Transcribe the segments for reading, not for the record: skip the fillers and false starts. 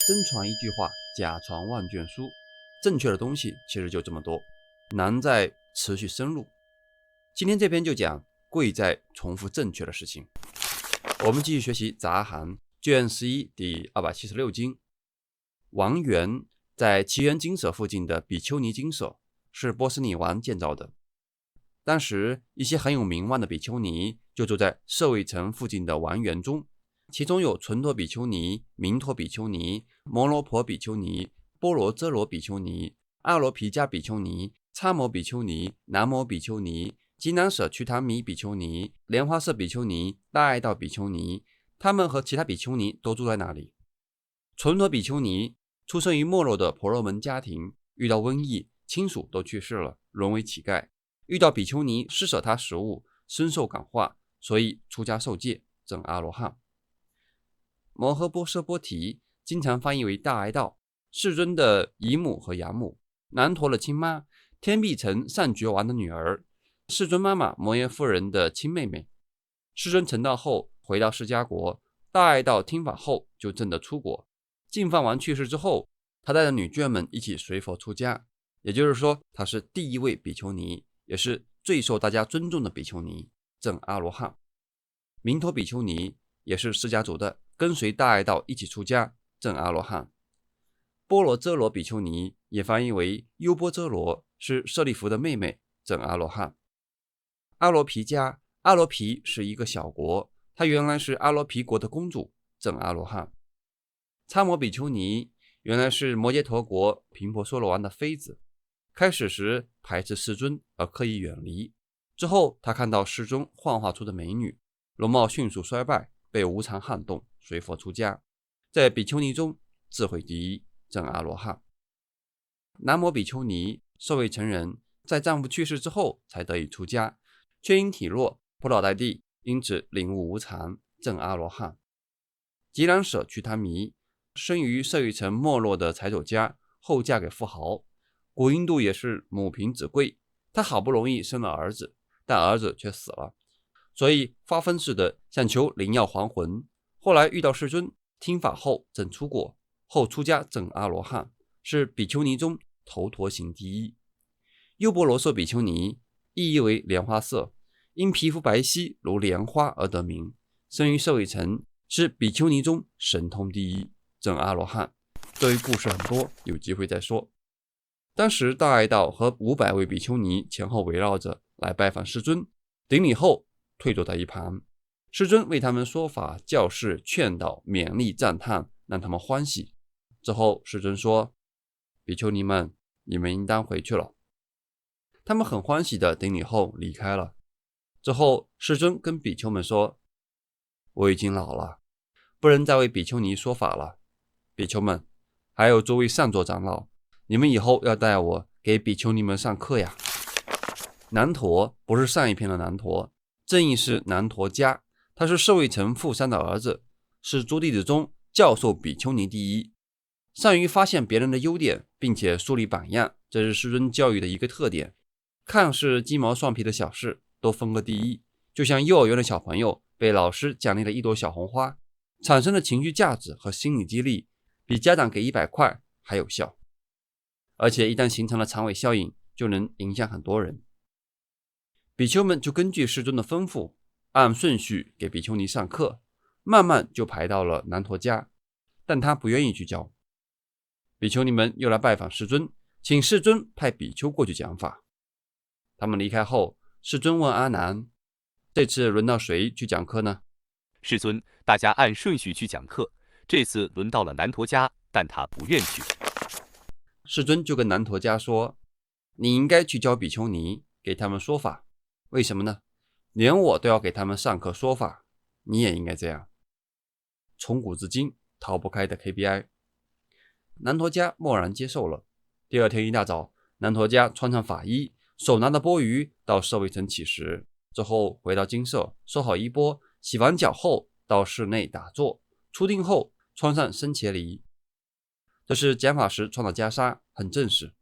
真传一句话，假传万卷书。正确的东西其实就这么多，难在持续深入。今天这篇就讲贵在重复正确的事情。我们继续学习杂含卷11第276经。王源在奇园精舍附近的比丘尼精舍是波斯匿王建造的。当时一些很有名望的比丘尼就住在舍卫城附近的王园中，其中有纯陀比丘尼、明陀比丘尼、摩罗婆比丘尼、波罗遮罗比丘尼、阿罗毗迦比丘尼、叉摩比丘尼、南摩比丘尼、吉南舍屈他弥比丘尼、莲花色比丘尼、大爱道比丘尼，他们和其他比丘尼都住在那里。纯陀比丘尼出生于没落的婆罗门家庭，遇到瘟疫，亲属都去世了，沦为乞丐。遇到比丘尼施舍他食物，深受感化，所以出家受戒，证阿罗汉。摩诃波舍波提经常翻译为大爱道，世尊的姨母和养母，南陀的亲妈，天臂城上觉王的女儿，世尊妈妈摩耶夫人的亲妹妹。世尊成道后回到释迦国，大爱道听法后就证得出国。净饭王去世之后，他带着女眷们一起随佛出家，也就是说他是第一位比丘尼，也是最受大家尊重的比丘尼，证阿罗汉。明陀比丘尼也是释迦族的，跟随大爱道一起出家，证阿罗汉。波罗遮罗比丘尼也翻译为优波遮罗，是舍利弗的妹妹，证阿罗汉。阿罗毗迦，阿罗毗是一个小国，她原来是阿罗毗国的公主，证阿罗汉。叉摩比丘尼原来是摩羯陀国频婆娑罗王的妃子，开始时排斥世尊而刻意远离，之后他看到世尊幻化出的美女，容貌迅速衰败，被无常撼动，随佛出家，在比丘尼中智慧第一，证阿罗汉。南摩比丘尼受为成人，在丈夫去世之后才得以出家，却因体弱，婆罗代帝因此领悟无常，证阿罗汉。吉兰舍屈他弥生于舍卫城没落的财主家，后嫁给富豪。古印度也是母凭子贵，她好不容易生了儿子，但儿子却死了，所以发疯似的想求灵药还魂。后来遇到世尊，听法后证出果，后出家证阿罗汉，是比丘尼中头陀行第一。优波罗舍比丘尼意译为莲花色，因皮肤白皙如莲花而得名，生于舍卫城，是比丘尼中神通第一，证阿罗汉。这一故事很多，有机会再说。当时大爱道和500位比丘尼前后围绕着来拜访世尊，顶礼后退坐在一旁，世尊为他们说法教示劝导勉励赞叹，让他们欢喜。之后世尊说，比丘尼们，你们应当回去了。他们很欢喜的顶礼后离开了。之后世尊跟比丘们说，我已经老了，不能再为比丘尼说法了。比丘们，还有诸位上座长老，你们以后要带我给比丘尼们上课呀。南陀不是上一篇的南陀，正义是南陀迦，他是舍卫城富商的儿子，是诸弟子中教授比丘尼第一，善于发现别人的优点，并且树立榜样，这是世尊教育的一个特点。看似鸡毛蒜皮的小事都分个第一，就像幼儿园的小朋友被老师奖励了一朵小红花，产生的情绪价值和心理激励比家长给100块还有效，而且一旦形成了长尾效应，就能影响很多人。比丘们就根据世尊的吩咐，按顺序给比丘尼上课，慢慢就排到了南陀迦，但他不愿意去教。比丘尼们又来拜访世尊，请世尊派比丘过去讲法。他们离开后，世尊问阿难，这次轮到谁去讲课呢？世尊，大家按顺序去讲课，这次轮到了南陀迦，但他不愿去。世尊就跟南陀迦说，你应该去教比丘尼，给他们说法。为什么呢？连我都要给他们上课说法，你也应该这样。从古至今逃不开的 KPI。 南陀迦默然接受了。第二天一大早，南陀迦穿上法衣，手拿着钵盂到舍卫城乞食，之后回到精舍，收好衣钵，洗完脚后到室内打坐，出定后穿上僧伽梨，这是讲法时穿的袈裟，很正式。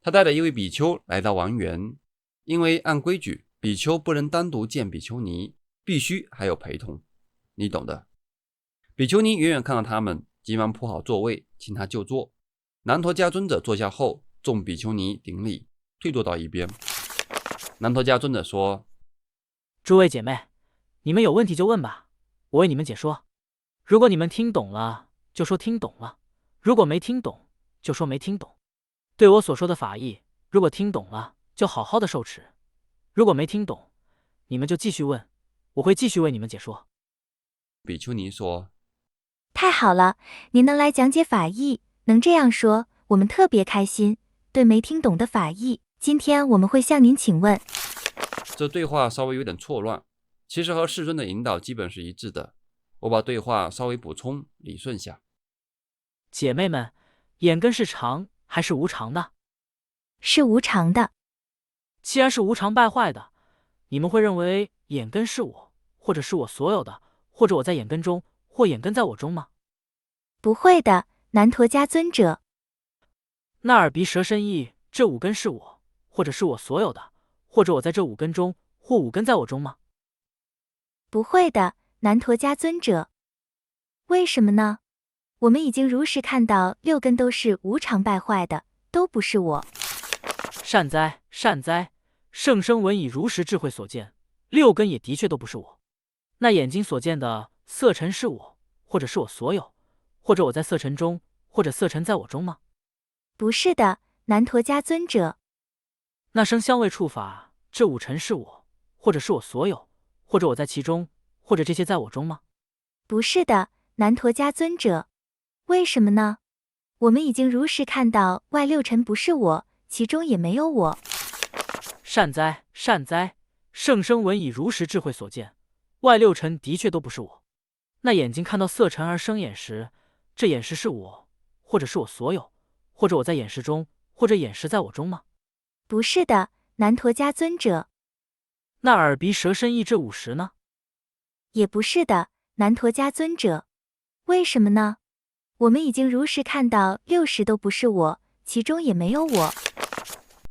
他带着一位比丘来到王园，因为按规矩比丘不能单独见比丘尼，必须还有陪同，你懂的。比丘尼远远看到他们，急忙铺好座位，请他就坐。南陀迦尊者坐下后，众比丘尼顶礼，退坐到一边。南陀迦尊者说：诸位姐妹，你们有问题就问吧，我为你们解说。如果你们听懂了，就说听懂了；如果没听懂，就说没听懂。对我所说的法义，如果听懂了，就好好的受持；如果没听懂，你们就继续问，我会继续为你们解说。比丘尼说：太好了，您能来讲解法义，能这样说，我们特别开心。对没听懂的法义，今天我们会向您请问。这对话稍微有点错乱，其实和世尊的引导基本是一致的。我把对话稍微补充理顺下。姐妹们，眼根是常还是无常的？是无常的。既然是无常败坏的，你们会认为眼根是我，或者是我所有的，或者我在眼根中，或眼根在我中吗？不会的，南陀迦尊者。那耳鼻舌身意这五根是我，或者是我所有的，或者我在这五根中，或五根在我中吗？不会的，南陀迦尊者。为什么呢？我们已经如实看到六根都是无常败坏的，都不是我。善哉，善哉！圣生闻以如实智慧所见，六根也的确都不是我。那眼睛所见的色尘是我，或者是我所有，或者我在色尘中，或者色尘在我中吗？不是的，南陀迦尊者。那声香味触法这五尘是我，或者是我所有，或者我在其中，或者这些在我中吗？不是的，南陀迦尊者。为什么呢？我们已经如实看到外六尘不是我，其中也没有我。善哉，善哉！圣生闻以如实智慧所见，外六尘的确都不是我。那眼睛看到色尘而生眼识，这眼识是我，或者是我所有，或者我在眼识中，或者眼识在我中吗？不是的，南陀迦尊者。那耳鼻舌身意这五识呢？也不是的，南陀迦尊者。为什么呢？我们已经如实看到六识都不是我，其中也没有我。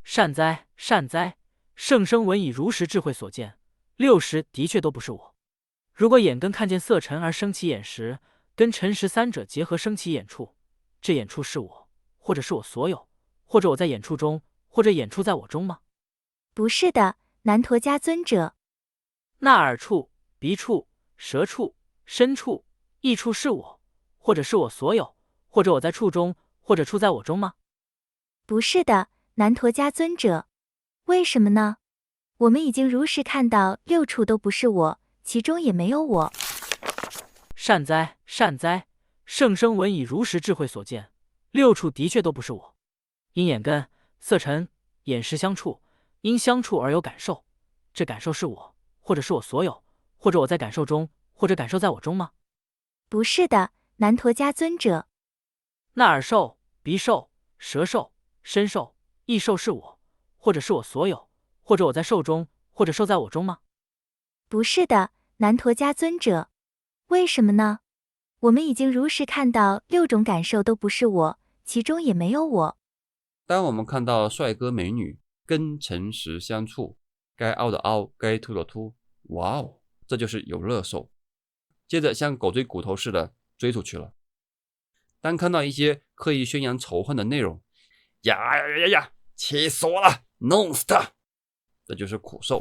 善哉，善哉！圣生闻以如实智慧所见，六识的确都不是我。如果眼根看见色尘而生起眼识，跟尘识三者结合生起眼处，这眼处是我，或者是我所有，或者我在眼处中，或者眼处在我中吗？不是的，南陀迦尊者。那耳处、鼻处、舌处、身处、意处是我，或者是我所有，或者我在处中，或者处在我中吗？不是的，南陀迦尊者。为什么呢？我们已经如实看到六处都不是我，其中也没有我。善哉，善哉！圣生闻以如实智慧所见，六处的确都不是我。因眼根、色尘、眼识相触，因相触而有感受，这感受是我，或者是我所有，或者我在感受中，或者感受在我中吗？不是的，南陀迦尊者。那耳受、鼻受、舌受、身受、意受是我，或者是我所有，或者我在受中，或者受在我中吗？不是的，南陀迦尊者。为什么呢？我们已经如实看到六种感受都不是我，其中也没有我。当我们看到帅哥美女跟诚实相处，该凹的凹，该凸的凸，哇哦，这就是有乐受。接着像狗追骨头似的追出去了。当看到一些刻意宣扬仇恨的内容，呀呀呀呀，气死我了，弄死他，这就是苦受。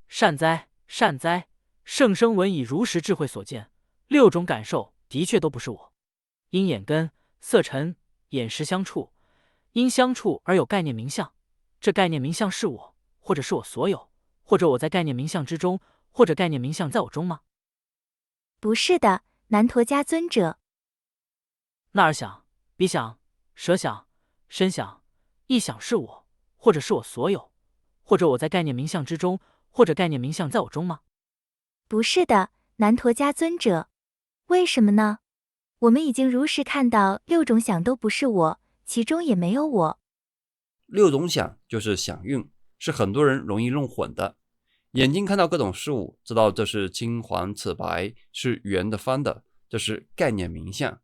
善哉，善哉！圣生闻以如实智慧所见，六种感受的确都不是我。因眼根、色尘、眼识相触，因相触而有概念名相，这概念名相是我，或者是我所有，或者我在概念名相之中，或者概念名相在我中吗？不是的，南陀迦尊者。那耳想、鼻想、舌想、身想、意想是我，或者是我所有，或者我在概念名相之中，或者概念名相在我中吗？不是的，南陀迦尊者。为什么呢？我们已经如实看到六种想都不是我，其中也没有我。六种想就是想运，是很多人容易弄混的。眼睛看到各种事物，知道这是青黄赤白，是圆的方的，这是概念名相。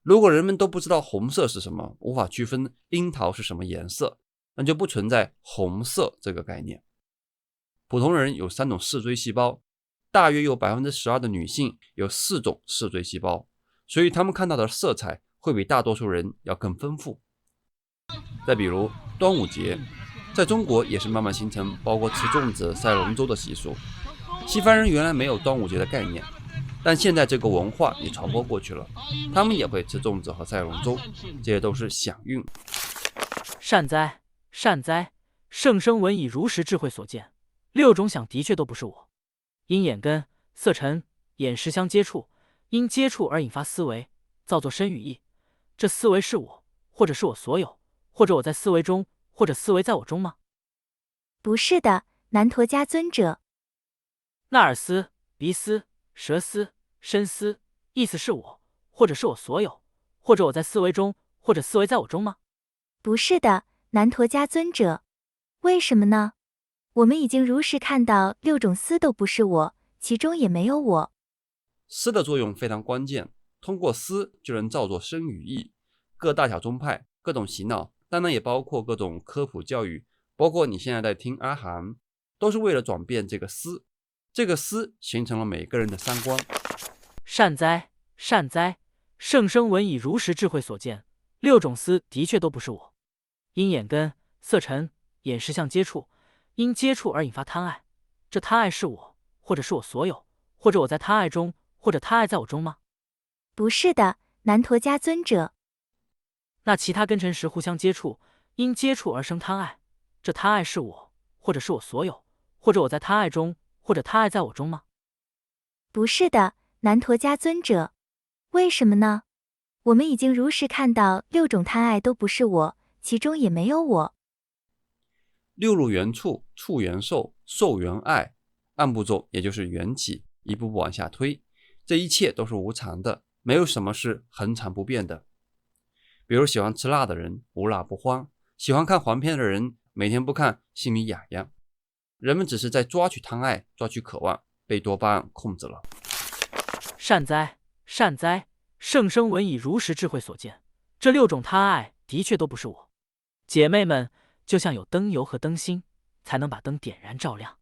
如果人们都不知道红色是什么，无法区分樱桃是什么颜色，那就不存在红色这个概念。普通人有3种视锥细胞，大约有12%的女性有4种视锥细胞，所以他们看到的色彩会比大多数人要更丰富。再比如端午节，在中国也是慢慢形成包括吃粽子、赛龙舟的习俗。西方人原来没有端午节的概念，但现在这个文化也传播过去了，他们也会吃粽子和赛龙舟，这些都是响应。善哉，善哉！圣生闻以如实智慧所见，六种想的确都不是我。因眼根、色尘、眼识相接触，因接触而引发思维，造作身语意。这思维是我，或者是我所有，或者我在思维中，或者思维在我中吗？不是的，南陀迦尊者。那耳思、鼻思、舌思、身思，意思是我，或者是我所有，或者我在思维中，或者思维在我中吗？不是的，南陀迦尊者。为什么呢？我们已经如实看到六种思都不是我，其中也没有我。思的作用非常关键，通过思就能造作身语意。各大小宗派各种洗脑，当然也包括各种科普教育，包括你现在在听阿含，都是为了转变这个思。这个思形成了每个人的三观。善哉，善哉！圣生闻以如实智慧所见，六种思的确都不是我。因眼根、色尘、眼识相接触，因接触而引发贪爱。这贪爱是我，或者是我所有，或者我在贪爱中，或者贪爱在我中吗？不是的，南陀迦尊者。那其他根尘识互相接触，因接触而生贪爱。这贪爱是我，或者是我所有，或者我在贪爱中，或者贪爱在我中吗？不是的，南陀迦尊者。为什么呢？我们已经如实看到六种贪爱都不是我，其中也没有我。六入缘触，触缘受，受缘爱，按步骤也就是缘起，一步步往下推，这一切都是无常的，没有什么是恒常不变的。比如喜欢吃辣的人无辣不欢，喜欢看黄片的人每天不看心里痒痒。人们只是在抓取贪爱，抓取渴望，被多巴胺控制了。善哉，善哉！圣生闻以如实智慧所见，这六种贪爱的确都不是我。姐妹们，就像有灯油和灯芯，才能把灯点燃照亮。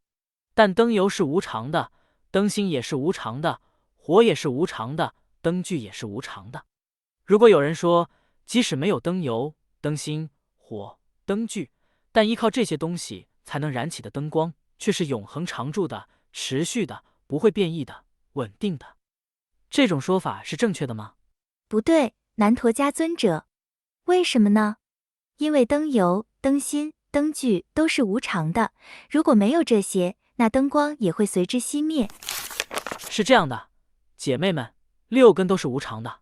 但灯油是无常的，灯芯也是无常的，火也是无常的，灯具也是无常的。如果有人说，即使没有灯油、灯芯、火、灯具，但依靠这些东西才能燃起的灯光，却是永恒常驻的、持续的、不会变异的、稳定的，这种说法是正确的吗？不对，南陀迦尊者。为什么呢？因为灯油、灯芯、灯具都是无常的，如果没有这些，那灯光也会随之熄灭。是这样的，姐妹们，六根都是无常的。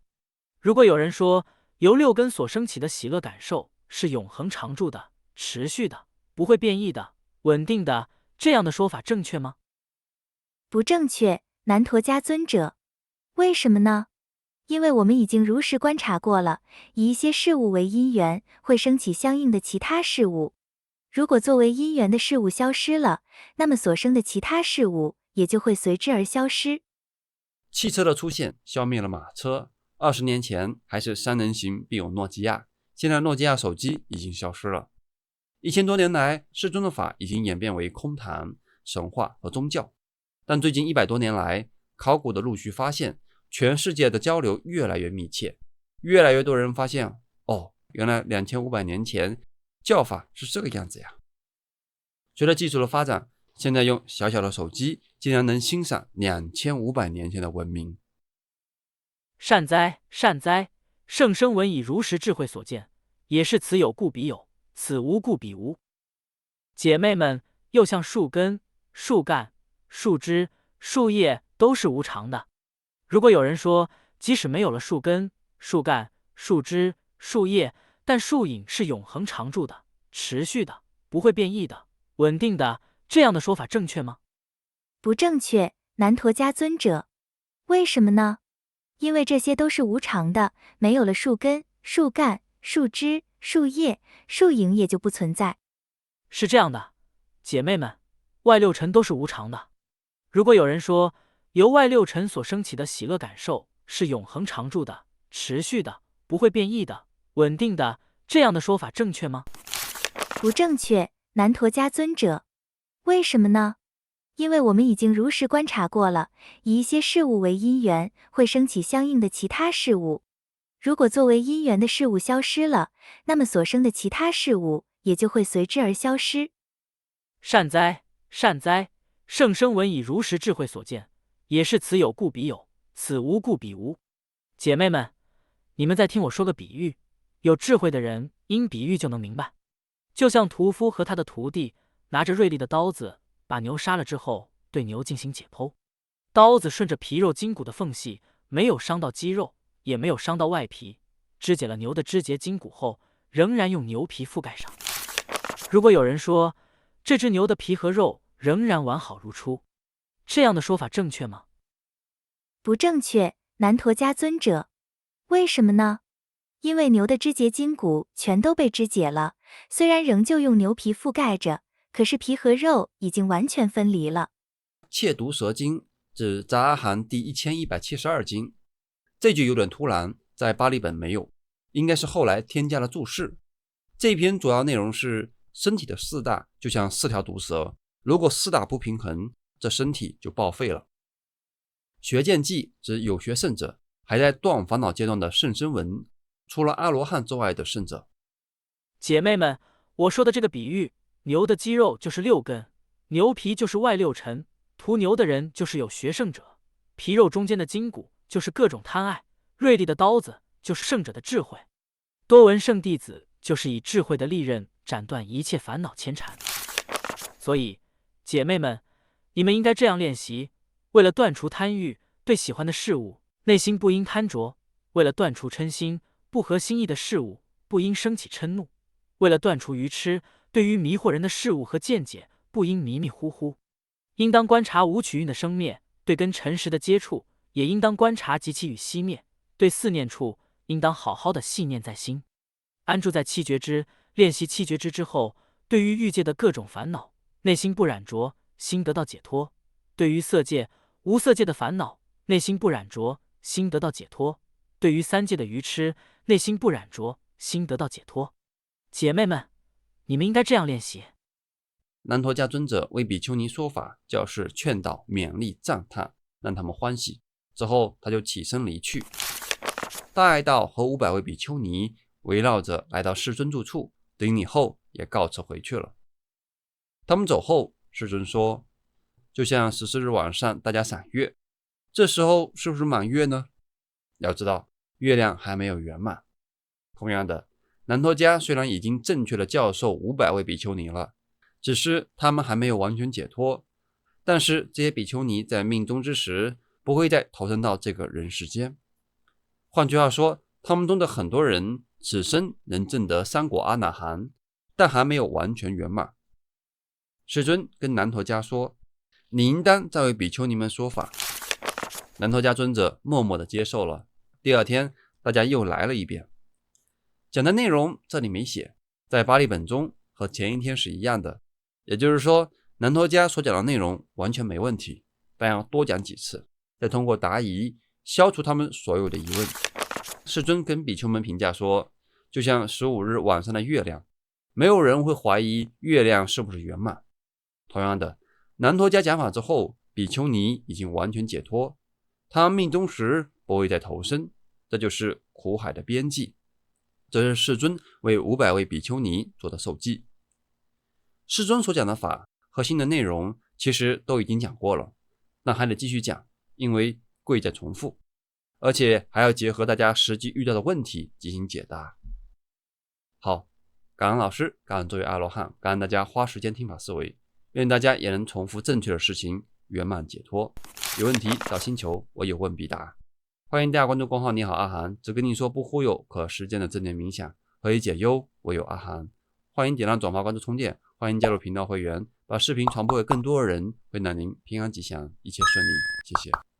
如果有人说，由六根所升起的喜乐感受是永恒常驻的、持续的、不会变异的、稳定的，这样的说法正确吗？不正确，南陀迦尊者。为什么呢？因为我们已经如实观察过了，以一些事物为因缘，会升起相应的其他事物。如果作为因缘的事物消失了，那么所生的其他事物也就会随之而消失。汽车的出现消灭了马车，20年前还是3人行必有诺基亚，现在诺基亚手机已经消失了。1000多年来，世尊的法已经演变为空谈、神话和宗教，但最近100多年来，考古的陆续发现，全世界的交流越来越密切，越来越多人发现，原来2500年前教法是这个样子呀。随着技术的发展，现在用小小的手机竟然能欣赏2500年前的文明。善哉，善哉！圣生闻以如实智慧所见，也是此有故彼有，此无故彼无。姐妹们，又像树根、树干、树枝、树叶都是无常的。如果有人说，即使没有了树根、树干、树枝、树叶，但树影是永恒常驻的、持续的、不会变异的、稳定的，这样的说法正确吗？不正确，南陀迦尊者。为什么呢？因为这些都是无常的，没有了树根、树干、树枝、树叶，树影也就不存在。是这样的，姐妹们，外六尘都是无常的。如果有人说，由外六尘所升起的喜乐感受是永恒常驻的、持续的、不会变异的、稳定的，这样的说法正确吗？不正确，南陀迦尊者。为什么呢？因为我们已经如实观察过了，以一些事物为因缘，会升起相应的其他事物。如果作为因缘的事物消失了，那么所生的其他事物也就会随之而消失。善哉，善哉！圣生闻以如实智慧所见，也是此有故彼有，此无故彼无。姐妹们，你们再听我说个比喻，有智慧的人因比喻就能明白。就像屠夫和他的徒弟拿着锐利的刀子，把牛杀了之后，对牛进行解剖。刀子顺着皮肉筋骨的缝隙，没有伤到肌肉，也没有伤到外皮，肢解了牛的肢节筋骨后，仍然用牛皮覆盖上。如果有人说这只牛的皮和肉仍然完好如初，这样的说法正确吗？不正确，南陀迦尊者。为什么呢？因为牛的肢节筋骨全都被肢解了，虽然仍旧用牛皮覆盖着，可是皮和肉已经完全分离了。切毒蛇经指杂阿含第1172经。这句有点突然，在巴利本没有，应该是后来添加了注释。这篇主要内容是身体的四大就像4条毒蛇，如果四大不平衡，这身体就报废了。学见记指有学圣者，还在断烦恼阶段的圣声闻，除了阿罗汉之外的圣者。姐妹们，我说的这个比喻，牛的肌肉就是6根，牛皮就是外6尘，屠牛的人就是有学圣者，皮肉中间的筋骨就是各种贪爱，锐利的刀子就是圣者的智慧。多闻圣弟子就是以智慧的利刃斩断一切烦恼牵缠。所以，姐妹们，你们应该这样练习：为了断除贪欲，对喜欢的事物内心不应贪着；为了断除嗔心，不合心意的事物不应升起嗔怒；为了断除愚痴，对于迷惑人的事物和见解不应迷迷糊糊。应当观察五取蕴的生灭，对跟尘实的接触也应当观察及其与熄灭，对四念处应当好好的细念在心。安住在七觉支，练习七觉支之后，对于欲界的各种烦恼，内心不染着，心得到解脱；对于色界、无色界的烦恼，内心不染着，心得到解脱；对于三界的愚痴，内心不染着，心得到解脱。姐妹们，你们应该这样练习。南陀迦尊者为比丘尼说法，教示劝导、勉励、赞叹，让他们欢喜。之后他就起身离去。大爱道和500位比丘尼围绕着来到世尊住处，顶礼后也告辞回去了。他们走后，世尊说，就像14日晚上大家赏月，这时候是不是满月呢？要知道月亮还没有圆满。同样的，南陀迦虽然已经正确的教授500位比丘尼了，只是他们还没有完全解脱。但是这些比丘尼在命终之时不会再投生到这个人世间。换句话说，他们中的很多人此生能证得3果阿那含，但还没有完全圆满。世尊跟南陀迦说，你应当再为比丘尼们说法。南陀迦尊者默默地接受了。第二天大家又来了一遍，讲的内容这里没写，在巴利本中和前一天是一样的，也就是说南陀迦所讲的内容完全没问题，但要多讲几次，再通过答疑消除他们所有的疑问。世尊跟比丘们评价说，就像15日晚上的月亮，没有人会怀疑月亮是不是圆满。同样的，南陀迦讲法之后，比丘尼已经完全解脱，他命终时不会再投生，这就是苦海的边际。这是世尊为500位比丘尼做的授记。世尊所讲的法核心的内容其实都已经讲过了，那还得继续讲，因为贵在重复，而且还要结合大家实际遇到的问题进行解答。好，感恩老师，感恩作为阿罗汉，感恩大家花时间听法思维，愿大家也能重复正确的事情，圆满解脱。有问题找星球，我有问必答。欢迎大家关注公号你好阿含，只跟你说不忽悠，可实践的正念冥想，何以解忧，唯有阿含。欢迎点亮转发关注充电，欢迎加入频道会员，把视频传播给更多的人，会让您平安吉祥，一切顺利。谢谢。